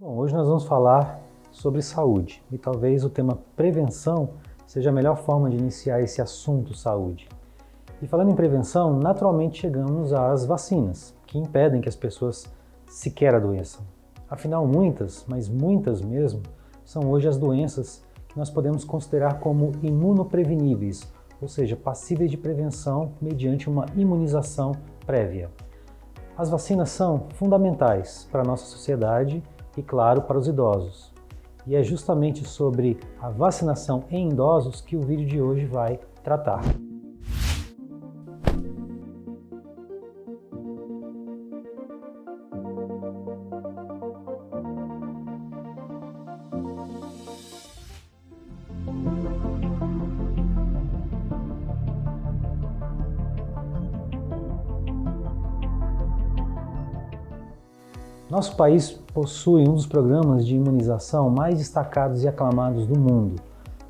Bom, hoje nós vamos falar sobre saúde e talvez o tema prevenção seja a melhor forma de iniciar esse assunto saúde. E falando em prevenção, naturalmente chegamos às vacinas, que impedem que as pessoas sequer adoeçam. Afinal, muitas, mas muitas mesmo, são hoje as doenças que nós podemos considerar como imunopreveníveis, ou seja, passíveis de prevenção mediante uma imunização prévia. As vacinas são fundamentais para a nossa sociedade e, claro, para os idosos. E é justamente sobre a vacinação em idosos que o vídeo de hoje vai tratar. Nosso país possui um dos programas de imunização mais destacados e aclamados do mundo,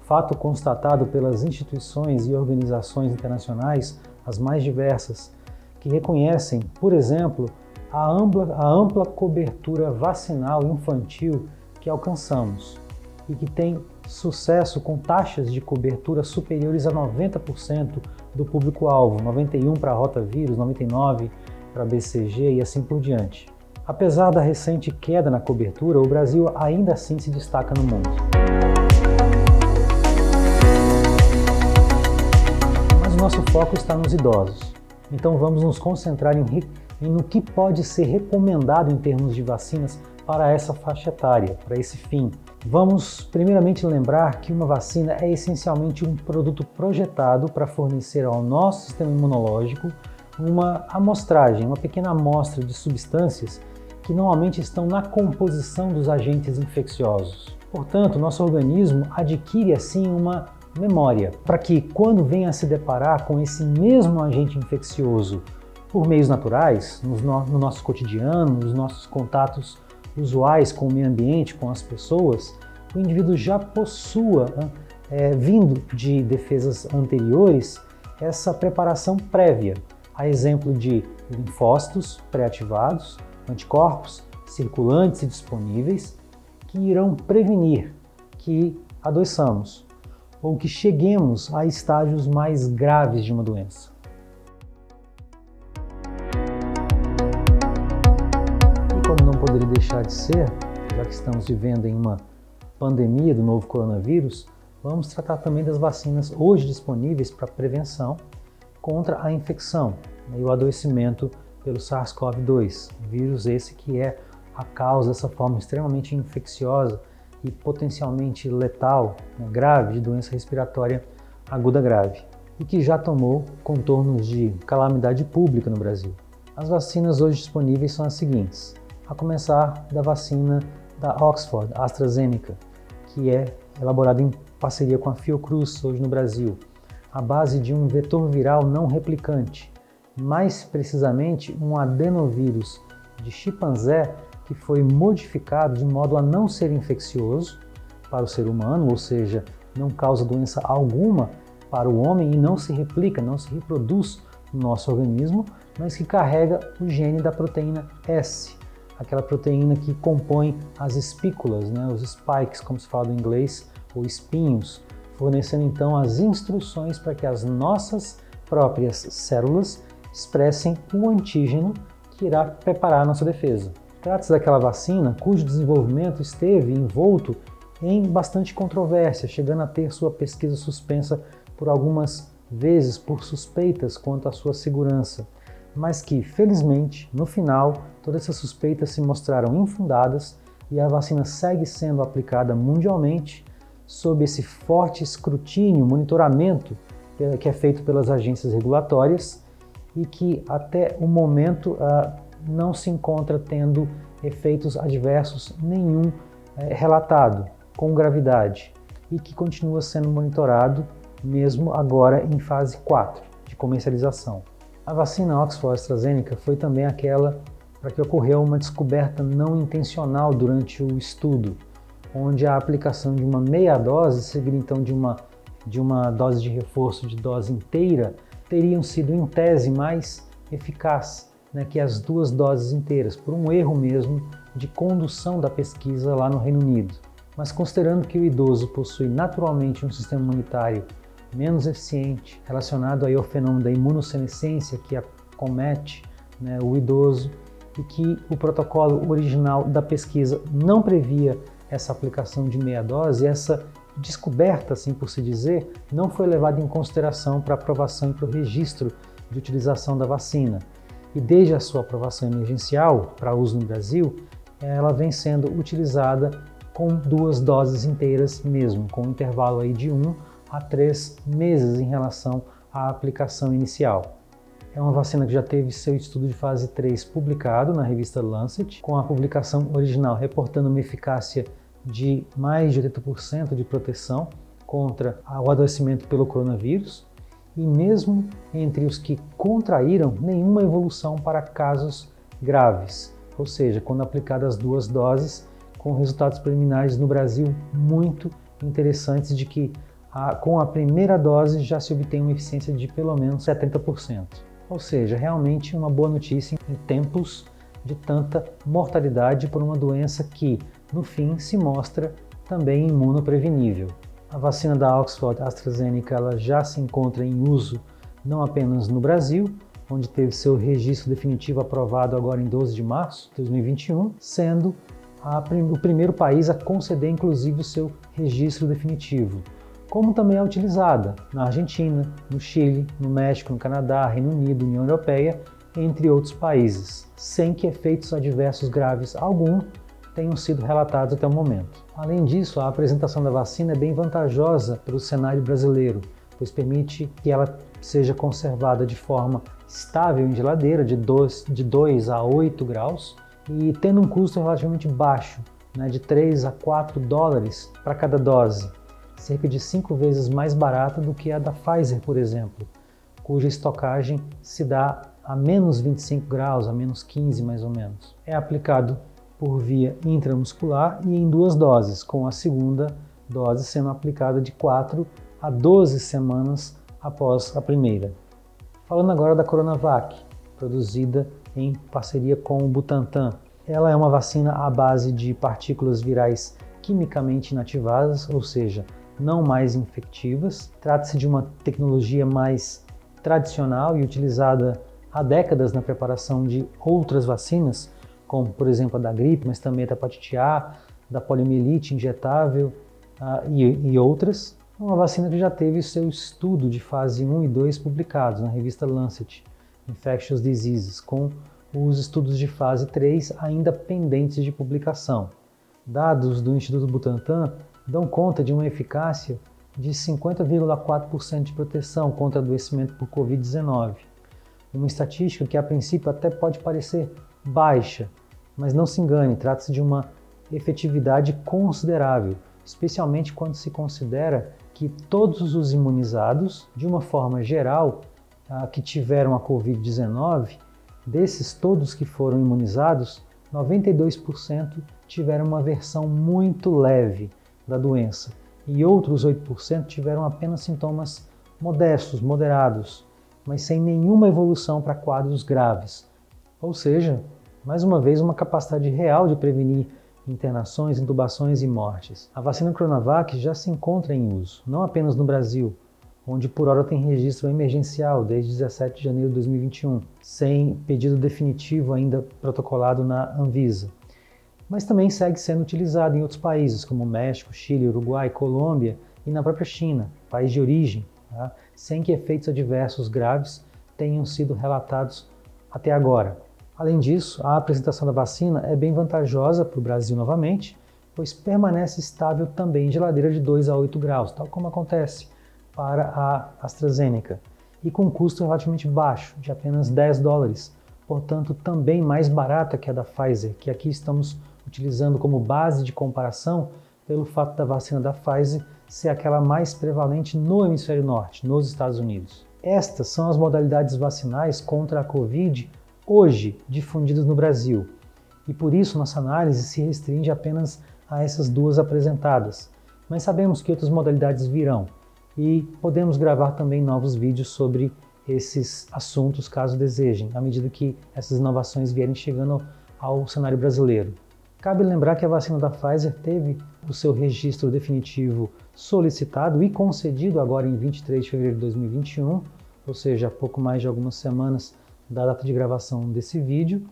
fato constatado pelas instituições e organizações internacionais, as mais diversas, que reconhecem, por exemplo, a ampla cobertura vacinal infantil que alcançamos e que tem sucesso com taxas de cobertura superiores a 90% do público-alvo, 91% para a rotavírus, 99% para a BCG e assim por diante. Apesar da recente queda na cobertura, o Brasil ainda assim se destaca no mundo. Mas o nosso foco está nos idosos. Então vamos nos concentrar no que pode ser recomendado em termos de vacinas para essa faixa etária, para esse fim. Vamos primeiramente lembrar que uma vacina é essencialmente um produto projetado para fornecer ao nosso sistema imunológico uma amostragem, uma pequena amostra de substâncias que normalmente estão na composição dos agentes infecciosos. Portanto, nosso organismo adquire assim uma memória, para que quando venha a se deparar com esse mesmo agente infeccioso por meios naturais, no nosso cotidiano, nos nossos contatos usuais com o meio ambiente, com as pessoas, o indivíduo já possua, vindo de defesas anteriores, essa preparação prévia, a exemplo de linfócitos pré-ativados, anticorpos circulantes e disponíveis que irão prevenir que adoeçamos ou que cheguemos a estágios mais graves de uma doença. E como não poderia deixar de ser, já que estamos vivendo em uma pandemia do novo coronavírus, vamos tratar também das vacinas hoje disponíveis para prevenção contra a infecção e o adoecimento pelo SARS-CoV-2, vírus esse que é a causa dessa forma extremamente infecciosa e potencialmente letal, grave, de doença respiratória aguda grave, e que já tomou contornos de calamidade pública no Brasil. As vacinas hoje disponíveis são as seguintes, a começar da vacina da Oxford, AstraZeneca, que é elaborada em parceria com a Fiocruz hoje no Brasil, à base de um vetor viral não replicante, mais precisamente um adenovírus de chimpanzé que foi modificado de modo a não ser infeccioso para o ser humano, ou seja, não causa doença alguma para o homem e não se replica, não se reproduz no nosso organismo, mas que carrega o gene da proteína S, aquela proteína que compõe as espículas, os spikes, como se fala em inglês, ou espinhos, fornecendo então as instruções para que as nossas próprias células expressem o antígeno que irá preparar a nossa defesa. Trata-se daquela vacina cujo desenvolvimento esteve envolto em bastante controvérsia, chegando a ter sua pesquisa suspensa por algumas vezes por suspeitas quanto à sua segurança, mas que, felizmente, no final, todas essas suspeitas se mostraram infundadas e a vacina segue sendo aplicada mundialmente sob esse forte escrutínio, monitoramento que é feito pelas agências regulatórias e que até o momento não se encontra tendo efeitos adversos nenhum relatado com gravidade e que continua sendo monitorado mesmo agora em fase 4 de comercialização. A vacina Oxford AstraZeneca foi também aquela para que ocorreu uma descoberta não intencional durante o estudo, onde a aplicação de uma meia dose, seguida então de uma dose de reforço de dose inteira, teriam sido em tese mais eficaz que as duas doses inteiras, por um erro mesmo de condução da pesquisa lá no Reino Unido. Mas considerando que o idoso possui naturalmente um sistema imunitário menos eficiente, relacionado aí ao fenômeno da imunossenescência que acomete, o idoso, e que o protocolo original da pesquisa não previa essa aplicação de meia dose, essa descoberta, assim por se dizer, não foi levada em consideração para aprovação e para o registro de utilização da vacina. E desde a sua aprovação emergencial para uso no Brasil, ela vem sendo utilizada com 2 doses inteiras mesmo, com um intervalo aí de 1 a 3 meses em relação à aplicação inicial. É uma vacina que já teve seu estudo de fase 3 publicado na revista Lancet, com a publicação original reportando uma eficácia de mais de 80% de proteção contra o adoecimento pelo coronavírus, e mesmo entre os que contraíram, nenhuma evolução para casos graves, ou seja, quando aplicadas 2 doses, com resultados preliminares no Brasil muito interessantes de que com a primeira dose já se obtém uma eficiência de pelo menos 70%. Ou seja, realmente uma boa notícia em tempos de tanta mortalidade por uma doença que, no fim, se mostra também imunoprevenível. A vacina da Oxford AstraZeneca ela já se encontra em uso não apenas no Brasil, onde teve seu registro definitivo aprovado agora em 12 de março de 2021, sendo o primeiro país a conceder inclusive o seu registro definitivo, como também é utilizada na Argentina, no Chile, no México, no Canadá, Reino Unido, União Europeia, entre outros países, sem que efeitos adversos graves algum tenham sido relatados até o momento. Além disso, a apresentação da vacina é bem vantajosa para o cenário brasileiro, pois permite que ela seja conservada de forma estável em geladeira, de 2 a 8 graus, e tendo um custo relativamente baixo, de 3 a 4 dólares para cada dose, cerca de 5 vezes mais barata do que a da Pfizer, por exemplo, cuja estocagem se dá a menos 25 graus, a menos 15 mais ou menos. É aplicado por via intramuscular e em 2 doses, com a segunda dose sendo aplicada de 4 a 12 semanas após a primeira. Falando agora da Coronavac, produzida em parceria com o Butantan. Ela é uma vacina à base de partículas virais quimicamente inativadas, ou seja, não mais infectivas. Trata-se de uma tecnologia mais tradicional e utilizada há décadas na preparação de outras vacinas, como por exemplo a da gripe, mas também da hepatite A, da poliomielite injetável e outras. Uma vacina que já teve seu estudo de fase 1 e 2 publicados na revista Lancet Infectious Diseases, com os estudos de fase 3 ainda pendentes de publicação. Dados do Instituto Butantan dão conta de uma eficácia de 50,4% de proteção contra adoecimento por Covid-19. Uma estatística que a princípio até pode parecer baixa, mas não se engane, trata-se de uma efetividade considerável, especialmente quando se considera que todos os imunizados, de uma forma geral, que tiveram a Covid-19, desses todos que foram imunizados, 92% tiveram uma versão muito leve da doença e outros 8% tiveram apenas sintomas modestos, moderados, mas sem nenhuma evolução para quadros graves. Ou seja, mais uma vez, uma capacidade real de prevenir internações, intubações e mortes. A vacina Coronavac já se encontra em uso, não apenas no Brasil, onde por hora tem registro emergencial desde 17 de janeiro de 2021, sem pedido definitivo ainda protocolado na Anvisa. Mas também segue sendo utilizado em outros países, como México, Chile, Uruguai, Colômbia e na própria China, país de origem, sem que efeitos adversos graves tenham sido relatados até agora. Além disso, a apresentação da vacina é bem vantajosa para o Brasil novamente, pois permanece estável também em geladeira de 2 a 8 graus, tal como acontece para a AstraZeneca, e com um custo relativamente baixo, de apenas 10 dólares, portanto também mais barata que a da Pfizer, que aqui estamos utilizando como base de comparação pelo fato da vacina da Pfizer ser aquela mais prevalente no hemisfério norte, nos Estados Unidos. Estas são as modalidades vacinais contra a Covid hoje difundidas no Brasil, e por isso nossa análise se restringe apenas a essas 2 apresentadas, mas sabemos que outras modalidades virão e podemos gravar também novos vídeos sobre esses assuntos caso desejem, à medida que essas inovações vierem chegando ao cenário brasileiro. Cabe lembrar que a vacina da Pfizer teve o seu registro definitivo solicitado e concedido agora em 23 de fevereiro de 2021, ou seja, há pouco mais de algumas semanas da data de gravação desse vídeo,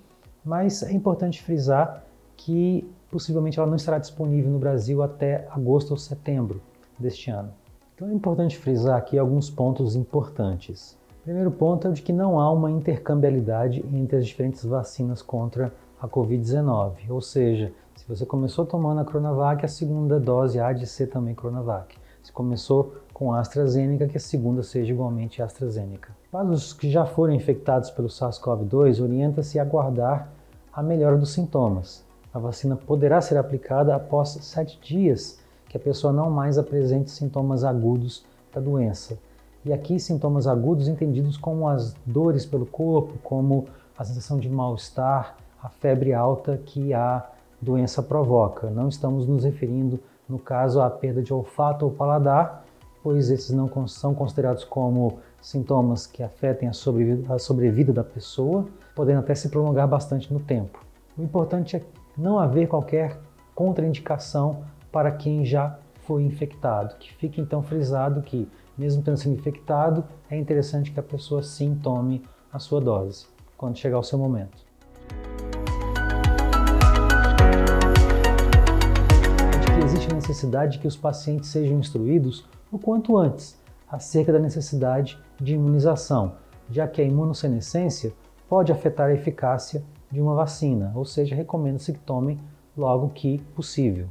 mas é importante frisar que possivelmente ela não estará disponível no Brasil até agosto ou setembro deste ano. Então é importante frisar aqui alguns pontos importantes. O primeiro ponto é o de que não há uma intercambiabilidade entre as diferentes vacinas contra a Covid-19, ou seja, se você começou tomando a Coronavac, a segunda dose há de ser também Coronavac. Se começou com a AstraZeneca, que a segunda seja igualmente AstraZeneca. Para os que já foram infectados pelo SARS-CoV-2, orienta-se a aguardar a melhora dos sintomas. A vacina poderá ser aplicada após 7 dias que a pessoa não mais apresente sintomas agudos da doença. E aqui sintomas agudos entendidos como as dores pelo corpo, como a sensação de mal-estar, a febre alta que a doença provoca. Não estamos nos referindo, no caso, à perda de olfato ou paladar, pois esses não são considerados como sintomas que afetem a sobrevida da pessoa, podendo até se prolongar bastante no tempo. O importante é não haver qualquer contraindicação para quem já foi infectado. Que fique então frisado que, mesmo tendo sido infectado, é interessante que a pessoa sim tome a sua dose, quando chegar o seu momento. Existe a necessidade de que os pacientes sejam instruídos o quanto antes acerca da necessidade de imunização, já que a imunossenescência pode afetar a eficácia de uma vacina, ou seja, recomenda-se que tomem logo que possível.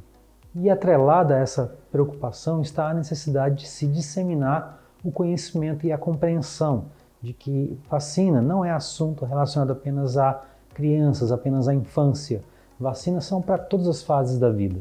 E atrelada a essa preocupação está a necessidade de se disseminar o conhecimento e a compreensão de que vacina não é assunto relacionado apenas a crianças, apenas à infância. Vacinas são para todas as fases da vida.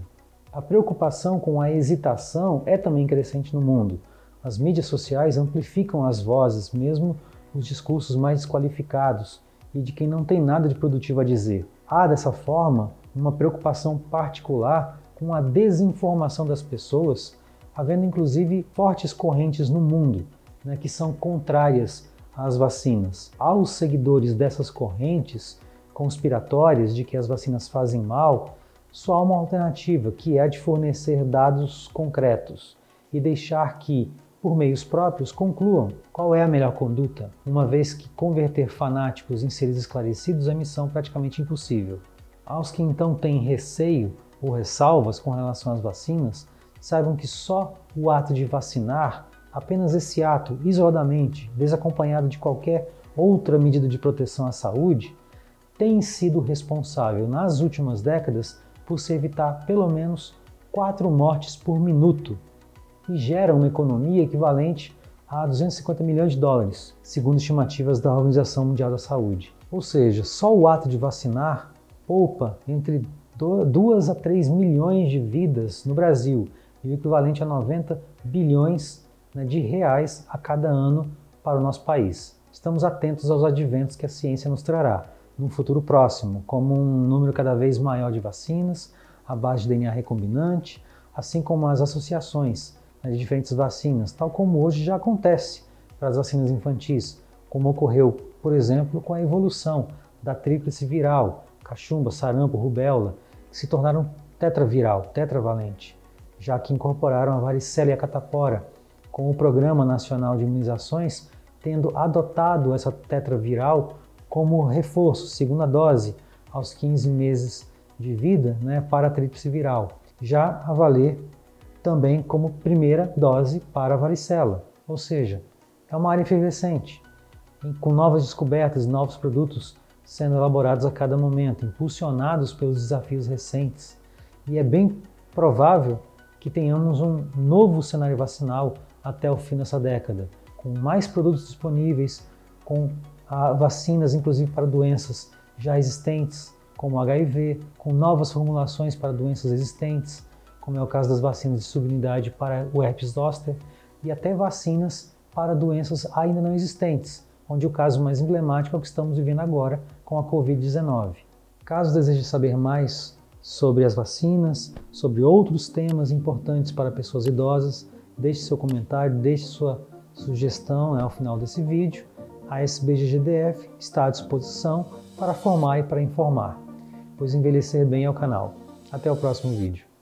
A preocupação com a hesitação é também crescente no mundo. As mídias sociais amplificam as vozes, mesmo os discursos mais desqualificados e de quem não tem nada de produtivo a dizer. Há, dessa forma, uma preocupação particular com a desinformação das pessoas, havendo inclusive fortes correntes no mundo, que são contrárias às vacinas. Aos seguidores dessas correntes conspiratórias de que as vacinas fazem mal, só há uma alternativa, que é a de fornecer dados concretos e deixar que, por meios próprios, concluam qual é a melhor conduta, uma vez que converter fanáticos em seres esclarecidos é missão praticamente impossível. Aos que então têm receio ou ressalvas com relação às vacinas, saibam que só o ato de vacinar, apenas esse ato, isoladamente, desacompanhado de qualquer outra medida de proteção à saúde, tem sido responsável nas últimas décadas por se evitar pelo menos 4 mortes por minuto e gera uma economia equivalente a 250 milhões de dólares, segundo estimativas da Organização Mundial da Saúde. Ou seja, só o ato de vacinar poupa entre 2 a 3 milhões de vidas no Brasil e o equivalente a 90 bilhões de reais a cada ano para o nosso país. Estamos atentos aos adventos que a ciência nos trará no futuro próximo, como um número cada vez maior de vacinas, a base de DNA recombinante, assim como as associações de diferentes vacinas, tal como hoje já acontece para as vacinas infantis, como ocorreu, por exemplo, com a evolução da tríplice viral, cachumba, sarampo, rubéola, que se tornaram tetraviral, tetravalente, já que incorporaram a varicela e a catapora, com o Programa Nacional de Imunizações tendo adotado essa tetraviral como reforço, segunda dose, aos 15 meses de vida, para a tríplice viral, já a valer também como primeira dose para a varicela. Ou seja, é uma área efervescente, com novas descobertas e novos produtos sendo elaborados a cada momento, impulsionados pelos desafios recentes. E é bem provável que tenhamos um novo cenário vacinal até o fim dessa década, com mais produtos disponíveis, com vacinas inclusive para doenças já existentes, como HIV, com novas formulações para doenças existentes, como é o caso das vacinas de subunidade para o herpes zoster, e até vacinas para doenças ainda não existentes, onde o caso mais emblemático é o que estamos vivendo agora com a Covid-19. Caso deseje saber mais sobre as vacinas, sobre outros temas importantes para pessoas idosas, deixe seu comentário, deixe sua sugestão ao final desse vídeo. A SBGGDF está à disposição para formar e para informar, pois envelhecer bem é o canal. Até o próximo vídeo.